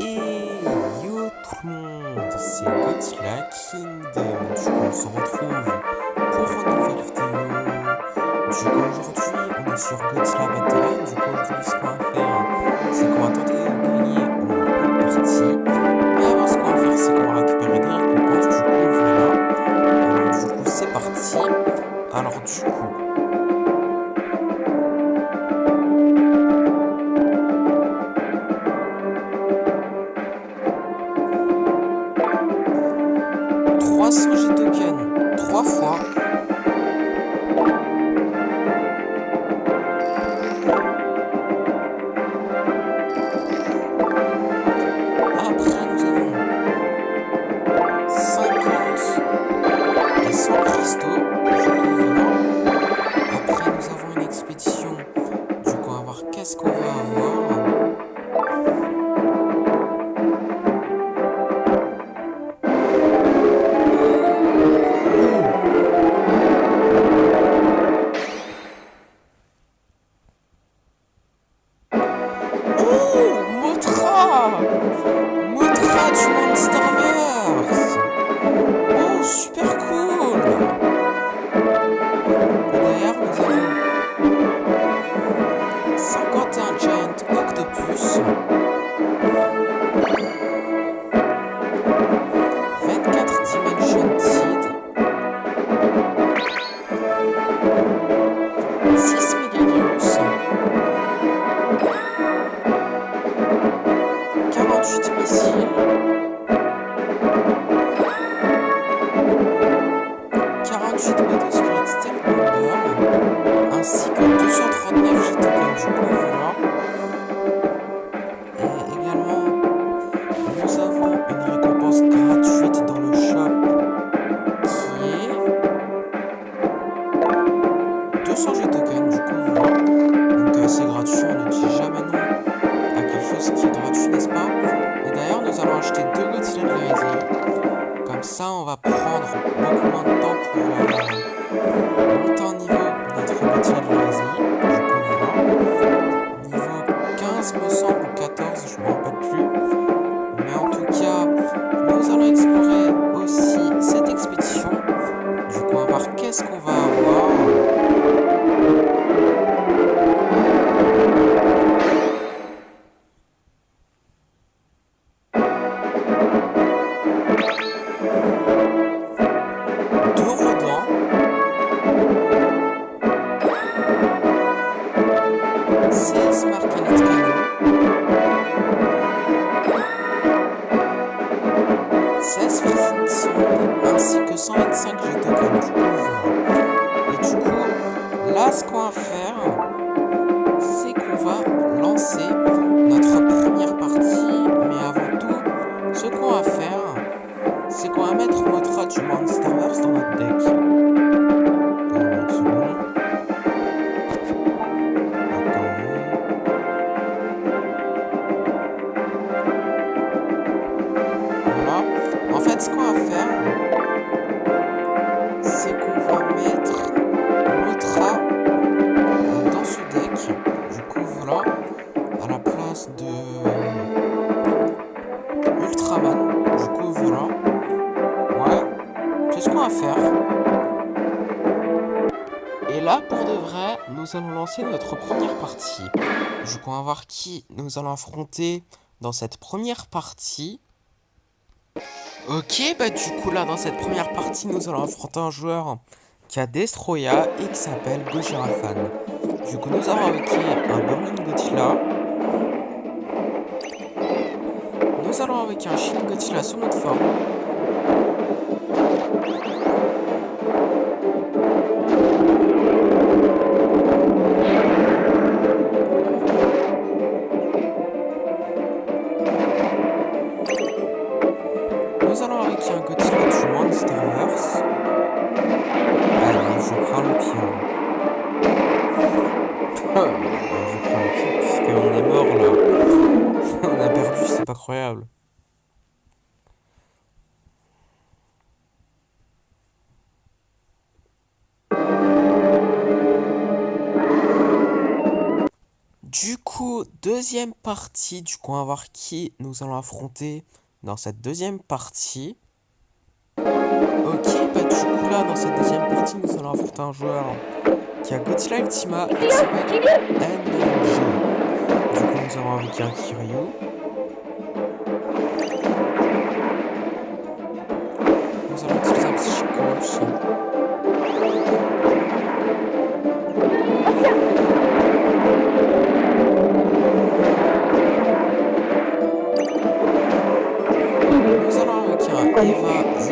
Et yo tout le monde, c'est Godzilla Kingdom. Du coup, on se retrouve pour une nouvelle vidéo. Du coup, aujourd'hui, on est sur Godzilla Battle. Du coup, aujourd'hui, ce qu'on va faire, c'est qu'on va tenter de gagner en une partie. Mais avant, ce qu'on va faire, c'est qu'on va récupérer des récompenses. Du coup, voilà. Alors, du coup, c'est parti. Alors, du coup. G token 3 fois. Après nous avons 50 et 100 cristaux. Après nous avons une expédition. Du coup on va voir qu'est-ce qu'on va avoir. Motra du Monsterverse. Oh, super cool. Et d'ailleurs, nous avons 51 Giant Octopus, 24 Dimension Seed, 6 Megavirus, 48 missiles, 48 Metal Spirit Steel Bomber, ainsi que 239 G-Tokens. Du coup, voilà. Et également, nous avons une récompense gratuite dans le shop qui est 200 G-Tokens. Du coup, voilà. Donc, c'est gratuit, on ne dit jamais non à quelque chose qui est gratuit, n'est-ce pas? Et d'ailleurs, nous allons acheter 2 Godzilla de Rising. Comme ça, on va prendre beaucoup moins de temps pour monter en niveau notre Godzilla de Rising. Du coup, voilà. Niveau 15, me semble, ou 14, je ne me rappelle plus. Mais en tout cas, nous allons explorer aussi cette expédition. Du coup, on va voir qu'est-ce qu'on va avoir. Ainsi que 125 G-Tokens. Du coup, voilà. Et du coup, là, ce qu'on va faire, c'est qu'on va lancer notre première partie. Mais avant tout, ce qu'on va faire, c'est qu'on va mettre Mothra du Monsterverse dans notre deck. Attends une seconde. Voilà. En fait, ce qu'on va faire, c'est qu'on va mettre Mothra dans ce deck. Du coup, voilà, à la place de Ultraman. Du coup, voilà. Ouais, c'est ce qu'on va faire. Et là, pour de vrai, nous allons lancer notre première partie. Du coup, on va voir qui nous allons affronter dans cette première partie. Ok, bah du coup là dans cette première partie nous allons affronter un joueur qui a Destroya et qui s'appelle Gojira-Fan. Du coup nous allons avec un Burning Godzilla. Nous allons avec un Shin Godzilla sur notre forme. Nous allons avec un Godzilla du Monsterverse. Allez, je prends le pire. Je prends le pire parce qu'on est mort là. On a perdu, c'est pas croyable. Du coup, deuxième partie. Du coup, on va voir qui nous allons affronter dans cette deuxième partie. Ok, bah du coup là, dans cette deuxième partie, nous allons affronter un joueur qui a Godzilla Ultima et qui s'appelle NG. Du coup, nous allons avec un Kiryu. Nous allons utiliser un Psychos. Nous allons avec un Eva 00.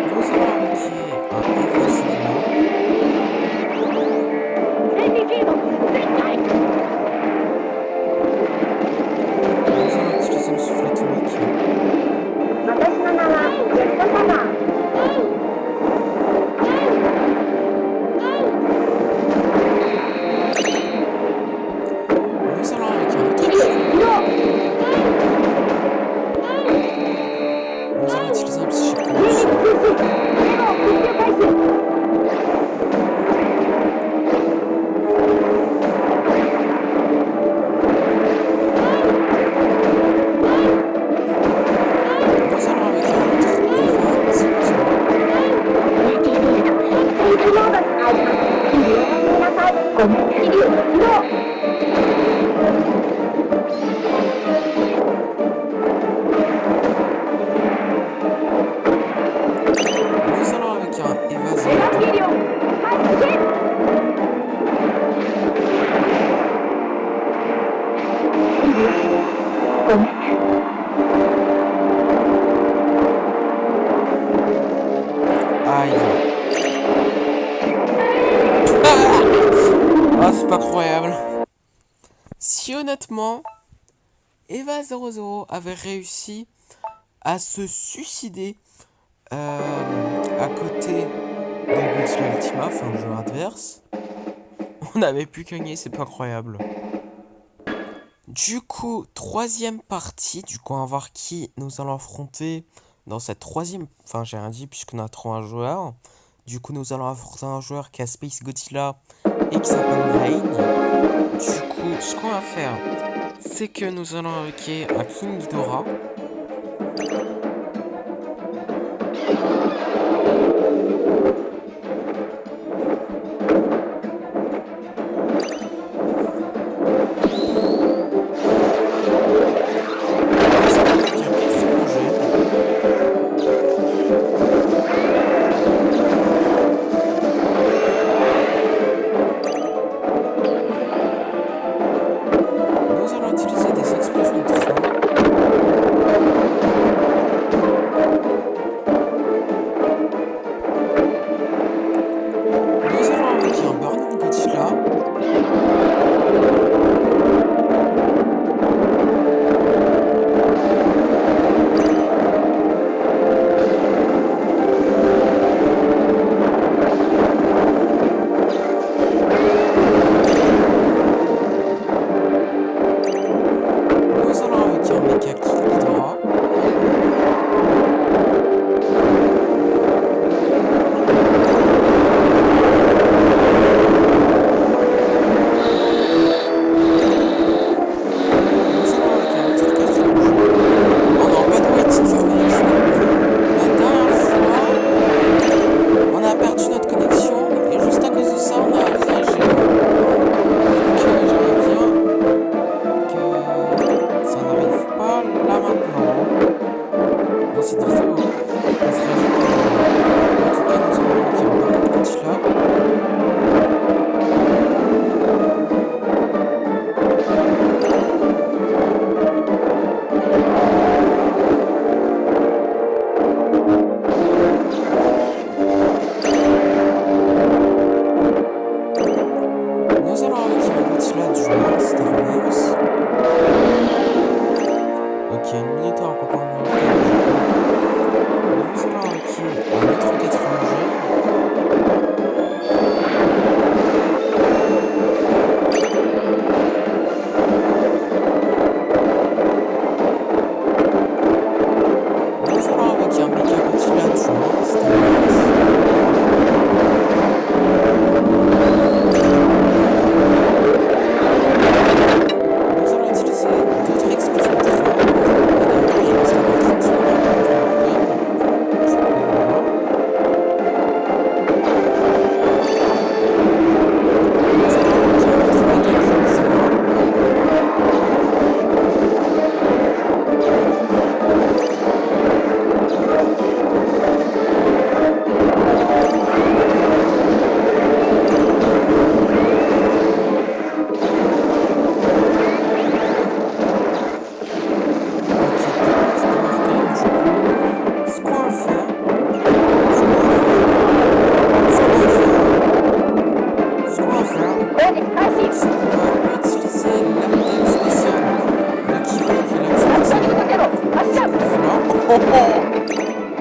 Nous allons avec un Eva Zero. Nous allons utiliser le souffle atomique. Nous allons avec un autre Kiryu. Nous allons utiliser un Psychos. Nous allons avec un autre Eva 00. Nous allons avec un Eva 02. Aïe. Ah, c'est pas croyable. Si honnêtement, Eva 00 avait réussi à se suicider à côté de Godzilla Ultima, enfin le jeu adverse, on avait pu gagner, c'est pas croyable. Du coup, troisième partie, du coup on va voir qui nous allons affronter dans cette troisième, enfin j'ai rien dit puisqu'on a 3 joueurs. Du coup nous allons affronter un joueur qui a Space Godzilla et qui s'appelle Rain. Du coup, ce qu'on va faire, c'est que nous allons invoquer un King Ghidorah. Nous allons utiliser des explosions de feu. Nous allons invoquer un Burning Godzilla. Nous allons invoquer un Mecha King Ghidorah. Nous allons invoquer un autre quatrième jeu. Oh non, pas de wait, c'est ça connexion. La dernière fois, on a perdu notre connexion et juste à cause de ça, on a réagi. Donc j'aimerais bien que ça n'arrive pas là maintenant. Dans cette vidéo, on se rajoute. En tout cas, nous allons invoquer un Burning Godzilla. Nous allons invoquer un Godzilla du genre Star Wars. Ok, une minute à encore en invoquer. Nous allons invoquer un autre quatrième jeu.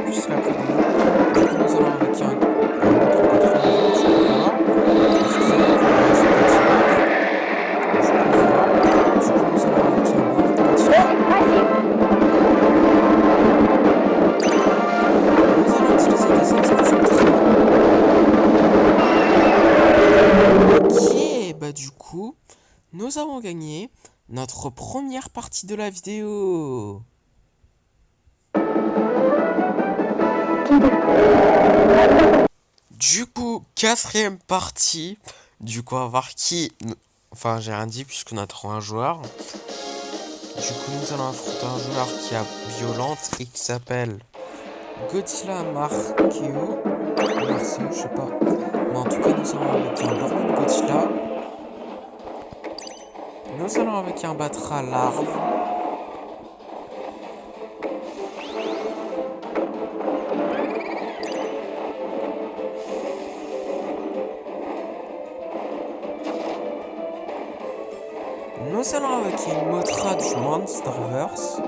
Juste la coup de main. Du coup, nous allons avec un autre patron. Voilà. Excusez-moi pour ce petit bug. Du coup, voilà. Du coup, nous allons avec un Burning Godzilla. Nous allons utiliser des explosions de train. Ok, bah du coup, nous avons gagné notre première partie de la vidéo. Du coup, quatrième partie. Du coup, on va voir qui... Enfin, j'ai rien dit puisqu'on a trop un joueur. Du coup, nous allons affronter un joueur qui est violente et qui s'appelle Godzilla Marceo. Marceo, je sais pas. Mais en tout cas, nous allons avec un Burning Godzilla. Nous allons avec un Batra larve. Nous allons avec une Mothra du Monsterverse.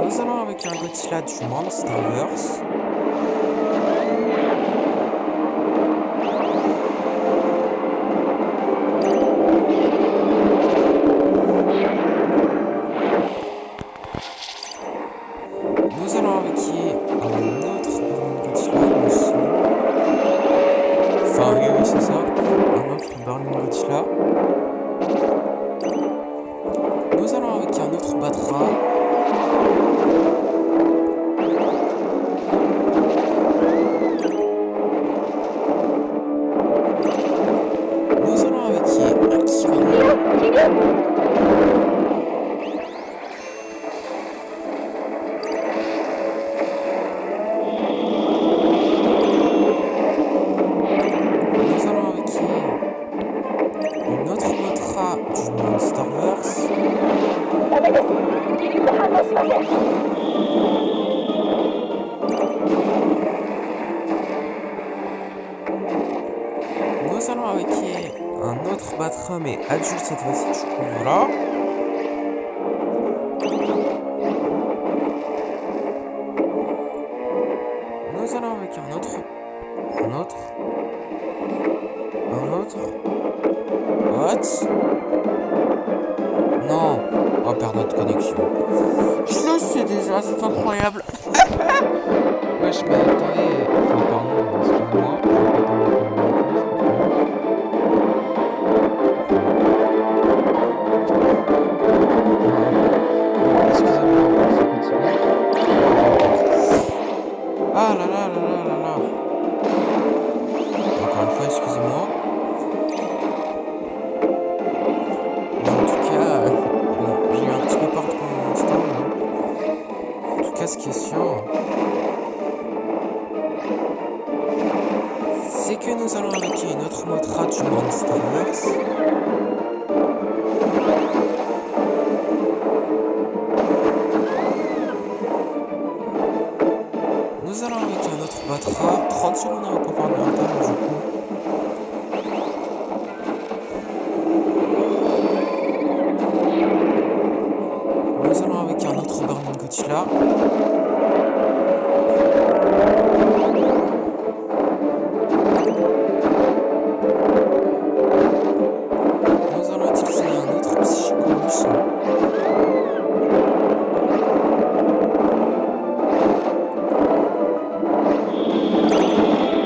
Nous allons avec un Godzilla du Monsterverse. Nous allons avec un autre Burning Godzilla aussi. Enfin, oui, c'est ça. Un autre Burning Godzilla. Nous allons avec un autre Batra. Nous allons avec Akira. Nous allons avec une autre Mothra du Monsterverse. Nous allons avec un autre Batra mais adulte cette fois-ci, du coup voilà. Nous allons avec un autre. What? Non, on va perdre notre connexion. Je le sais déjà, c'est incroyable. Wesh, mais attendez. Enfin, pardon, excuse-moi. Ah là là là là là là. Encore une fois, excusez-moi. Mais en tout cas, bon, j'ai eu un petit peu peur pendant l'instant. En tout cas, ce qui est sûr, c'est que nous allons avec une autre Mothra du Monsterverse. Nous allons avec un autre Batra. 30 secondes avant pour faire le montage, du coup. Nous allons avec un autre Burning Godzilla. Nous allons utiliser un autre Psychonus.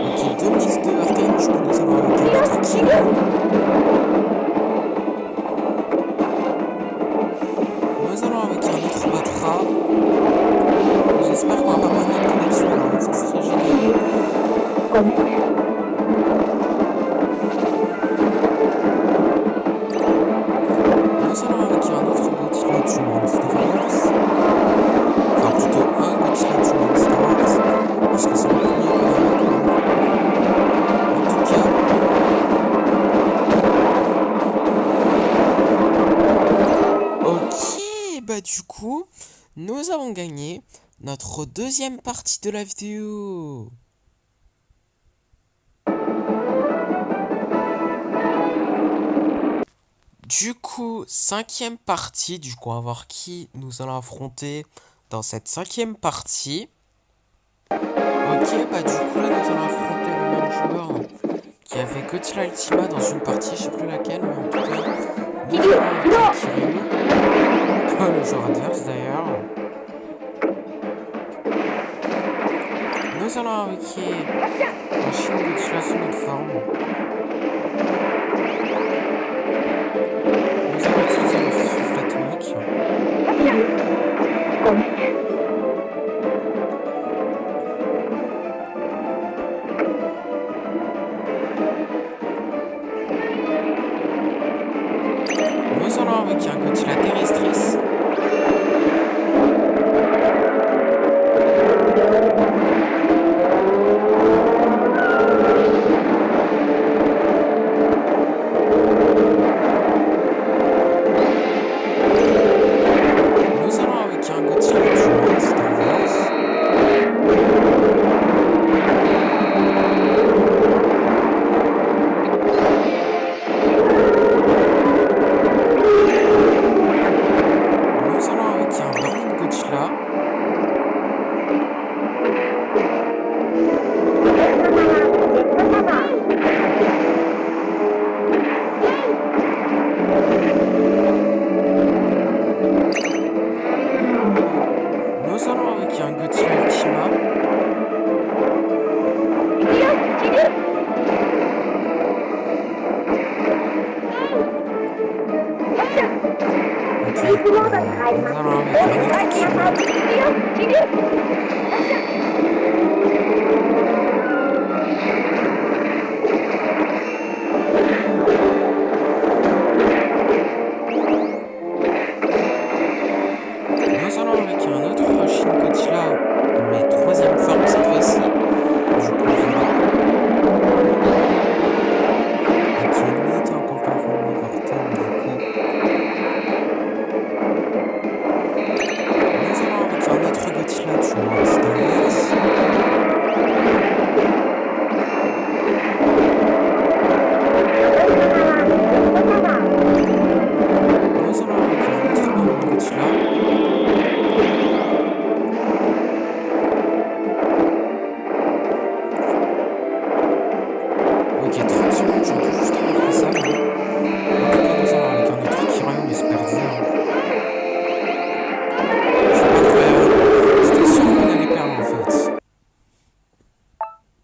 Ok, 2 mises de Arcane, du coup nous allons avec un autre King. Nous allons avec un autre Batra. J'espère qu'on va pas perdre notre connexion, hein. Ça serait génial. Nous allons avec un autre Godzilla du Monsterverse. Enfin, plutôt un Godzilla du Monsterverse. Parce que c'est le premier qu'on a avec nous. En tout cas. Ok, bah du coup, nous avons gagné notre deuxième partie de la vidéo. Du coup, cinquième partie, on va voir qui nous allons affronter dans cette cinquième partie. Ok, bah du coup là nous allons affronter le même joueur qui avait Godzilla Ultima dans une partie, je sais plus laquelle, mais en tout cas, nous allons avec Kiryu, pas le joueur adverse d'ailleurs. Nous allons avec un Shin Godzilla sous notre forme. Nous allons utiliser le souffle atomique. Nous allons avec un Godzilla terrestris.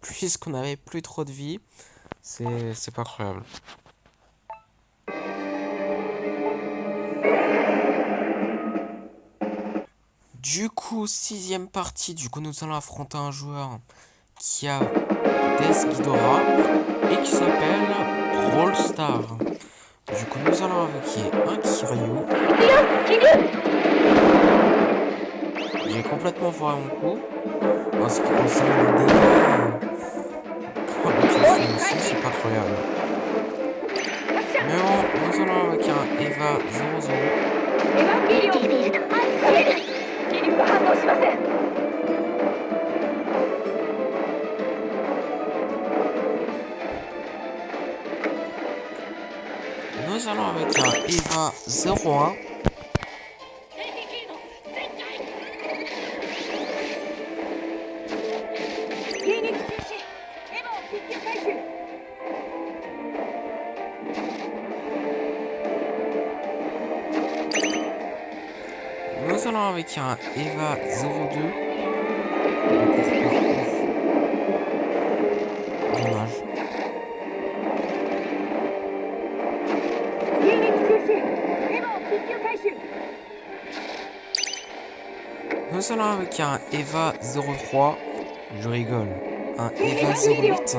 Puisqu'on n'avait plus trop de vie, c'est pas croyable. Du coup, sixième partie, nous allons affronter un joueur qui a Death Ghidorah et qui s'appelle Brawl Star. Du coup, nous allons invoquer un Kiryu. J'ai complètement foiré mon coup. En ce qui concerne les dégâts, c'est pas croyable. Mais bon, nous allons avec un Eva 00. Nous allons avec un Eva 01. Nous allons avec un Eva 02. Dommage. Nous allons avec un Eva 03. Je rigole. Un Eva 08.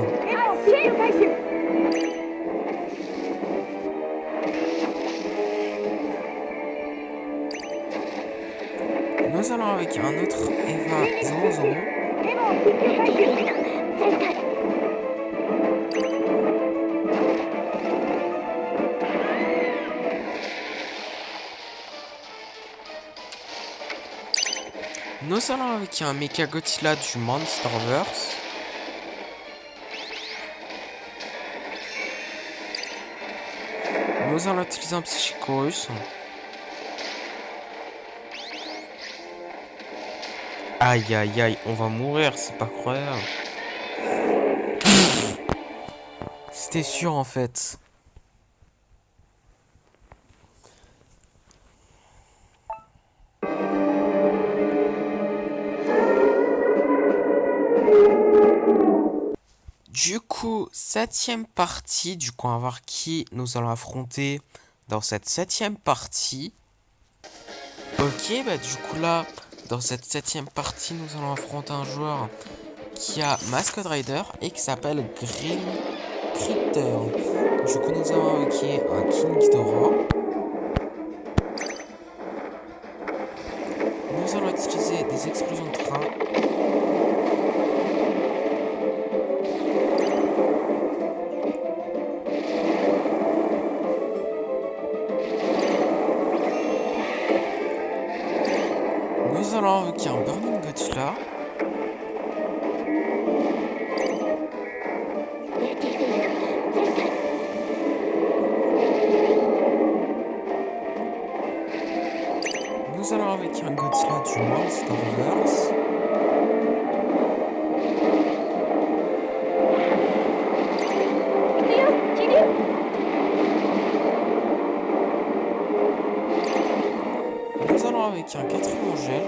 Nous allons avec un autre Eva 00. Nous Nous allons avec un Mecha Godzilla du Monsterverse. Nous allons utiliser un Psychicorus. Aïe aïe aïe, on va mourir, c'est pas croyable. C'était sûr en fait. Du coup, septième partie, on va voir qui nous allons affronter dans cette septième partie. Ok, bah du coup là, dans cette septième partie, nous allons affronter un joueur qui a Masked Rider et qui s'appelle Green Critter. Du coup, nous avons un King Ghidorah. Nous allons utiliser des explosions de train. Nous allons avec un Burning Godzilla. Nous allons avec un Godzilla du Monsterverse. Nous allons avec un 4 gel.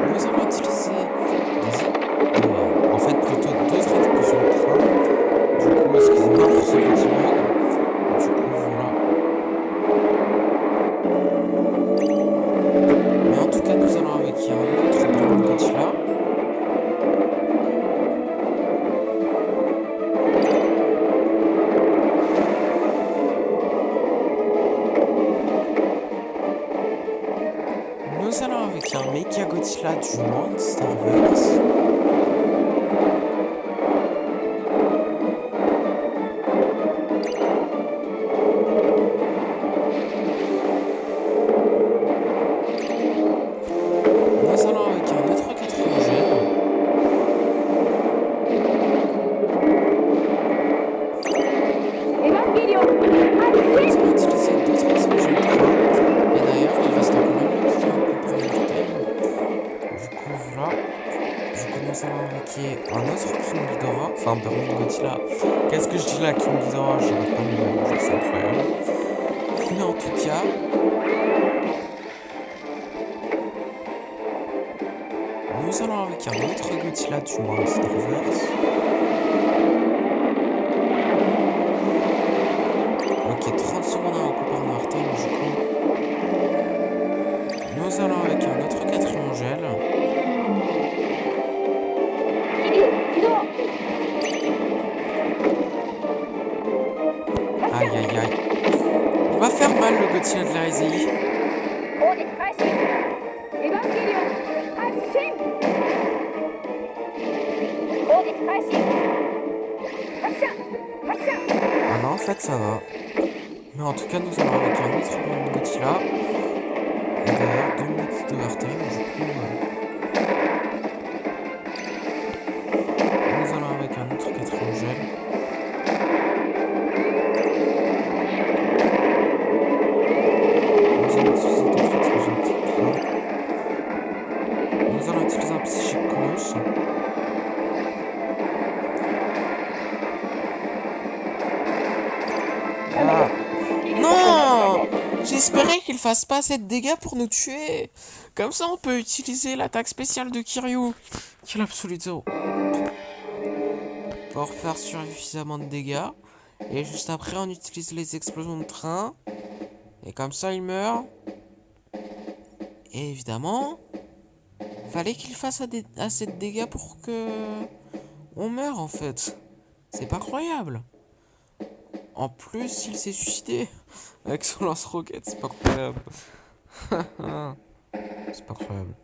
Nous allons utiliser en fait plutôt deux explosions de train. Du coup, excusez-moi pour ce petit bug. Du coup, voilà. Mais en tout cas, nous allons avec un autre Burning Godzilla. Nous allons avec un Mecha Godzilla du Monsterverse. Nous allons avec un autre 4 gel. Nous allons utiliser d'autres explosions de train. Et d'ailleurs, il reste encore une autre pour prendre le thème. Du coup, voilà. Du coup, nous allons avec un autre King Ghidorah. Enfin, Burning Godzilla. Qu'est-ce que je dis là, King Ghidorah? J'arrête pas de me mélanger, c'est incroyable. Mais en tout cas, nous allons avec un autre Godzilla du Monsterverse. Ok, 30 secondes à recouper en time du coup. Nous allons avec un autre 4 gel. Aïe aïe aïe. On va faire mal le Godzilla de la Rizei. Ah non, en fait ça va. Mais en tout cas, nous allons avec un autre Burning Godzilla. Et d'ailleurs, 2 minutes d'overtime, du coup. Nous allons avec un autre 4 gel. Nous allons utiliser d'autres explosions de train. Nous allons utiliser un Psychicorus. Ah. Non! J'espérais qu'il fasse pas assez de dégâts pour nous tuer. Comme ça, on peut utiliser l'attaque spéciale de Kiryu, qui est l'absolu zéro. Pour faire suffisamment de dégâts. Et juste après, on utilise les explosions de train. Et comme ça, il meurt. Et évidemment, fallait qu'il fasse assez de dégâts pour que on meure en fait. C'est pas croyable. En plus, il s'est suicidé avec son lance-roquette. C'est pas croyable. C'est pas croyable.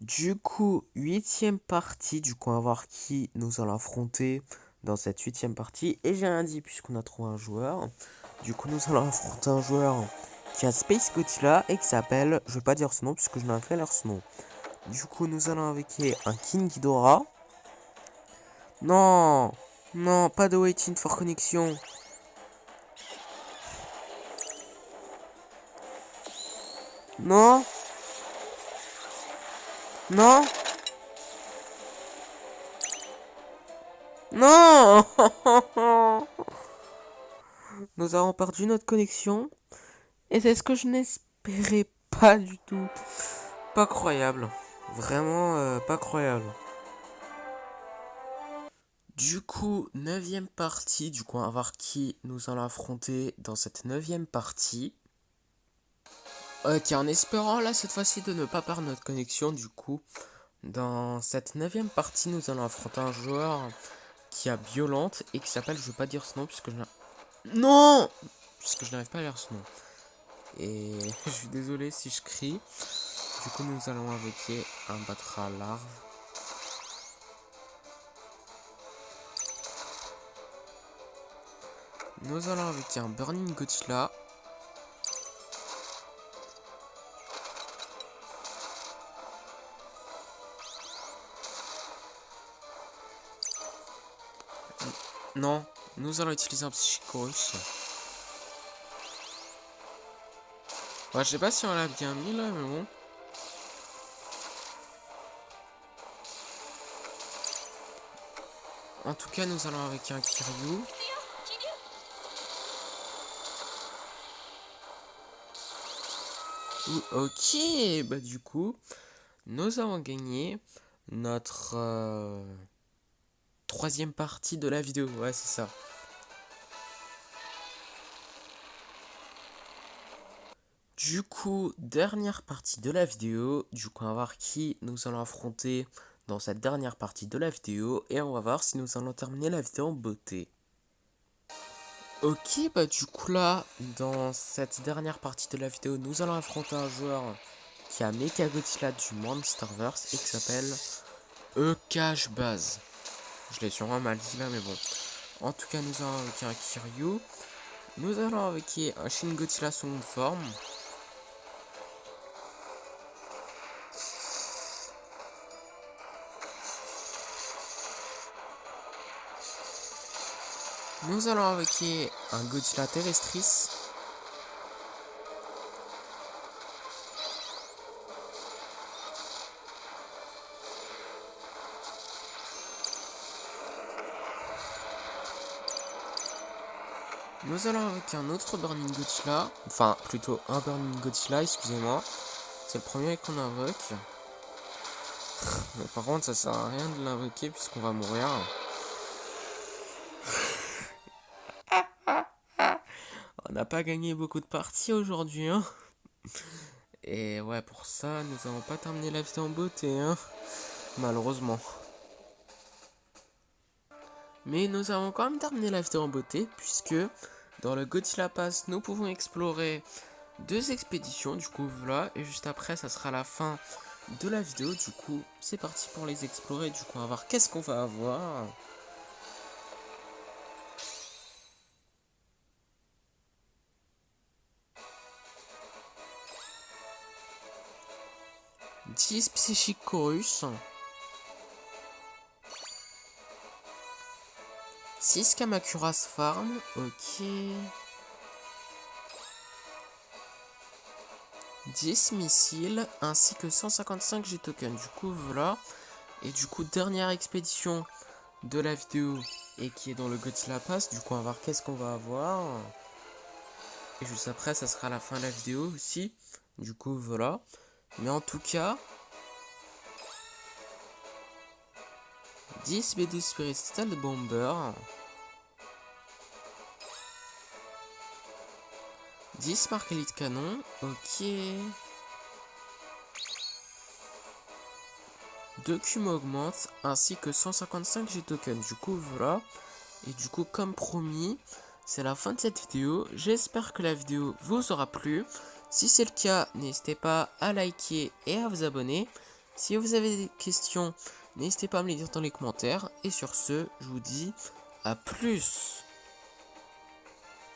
Du coup, huitième partie. Du coup, on va voir qui nous allons affronter dans cette 8e partie. Et j'ai rien dit puisqu'on a trouvé un joueur. Du coup, nous allons affronter un joueur qui a Space Godzilla et qui s'appelle, je vais pas dire son nom puisque je n'ai pas l'air son nom. Du coup, nous allons avec un King Ghidorah. Non, non, pas de waiting for connection. Non, non, non. Nous avons perdu notre connexion. Et c'est ce que je n'espérais pas du tout. Pas croyable. Vraiment pas croyable. Du coup, 9e partie. Du coup, on va voir qui nous allons affronter dans cette 9e partie. Ok, en espérant là cette fois-ci de ne pas perdre notre connexion. Du coup, dans cette 9e partie, nous allons affronter un joueur qui a Violente et qui s'appelle, je vais pas dire ce nom puisque je non, puisque je n'arrive pas à lire ce nom. Et je suis désolé si je crie. Du coup, nous allons invoquer un Batra larve. Nous allons invoquer un Burning Godzilla. Non, nous allons utiliser un Psychicorus. Ouais, je sais pas si on l'a bien mis là, mais bon. En tout cas, nous allons avec un Kiryu. Ok, bah du coup, nous avons gagné notre 3e partie de la vidéo. Ouais, c'est ça. Du coup, dernière partie de la vidéo. Du coup, on va voir qui nous allons affronter dans cette dernière partie de la vidéo. Et on va voir si nous allons terminer la vidéo en beauté. Ok, bah du coup là, dans cette dernière partie de la vidéo, nous allons affronter un joueur qui a Mechagodzilla du Monsterverse et qui s'appelle Cash Baz. Je l'ai sûrement mal dit là, mais bon. En tout cas, nous allons avec un Kiryu. Nous allons avec un Shin Godzilla seconde forme. Nous allons invoquer un Godzilla Terrestris. Nous allons invoquer un autre Burning Godzilla. Enfin, plutôt un Burning Godzilla, excusez-moi. C'est le premier qu'on invoque. Mais par contre, ça sert à rien de l'invoquer puisqu'on va mourir. On n'a pas gagné beaucoup de parties aujourd'hui, hein. Et ouais, pour ça, nous n'avons pas terminé la vidéo en beauté, hein. Malheureusement. Mais nous avons quand même terminé la vidéo en beauté, puisque dans le Godzilla Pass, nous pouvons explorer 2 expéditions, du coup voilà, et juste après, ça sera la fin de la vidéo, du coup, c'est parti pour les explorer, du coup, on va voir qu'est-ce qu'on va avoir. Psychicorus. 6 Kamacuras Farm, ok. 10 missiles, ainsi que 155 G-tokens, du coup voilà. Et du coup, dernière expédition de la vidéo, et qui est dans le Godzilla Pass, du coup on va voir qu'est-ce qu'on va avoir. Et juste après, ça sera la fin de la vidéo aussi, du coup voilà. Mais en tout cas, 10 B12 Spirit Stealth Bomber, 10 Mark Elite Canon, ok. 2 Cum augmente, ainsi que 155 G-tokens, du coup voilà. Et du coup, comme promis, c'est la fin de cette vidéo. J'espère que la vidéo vous aura plu. Si c'est le cas, n'hésitez pas à liker et à vous abonner. Si vous avez des questions, n'hésitez pas à me les dire dans les commentaires. Et sur ce, je vous dis à plus.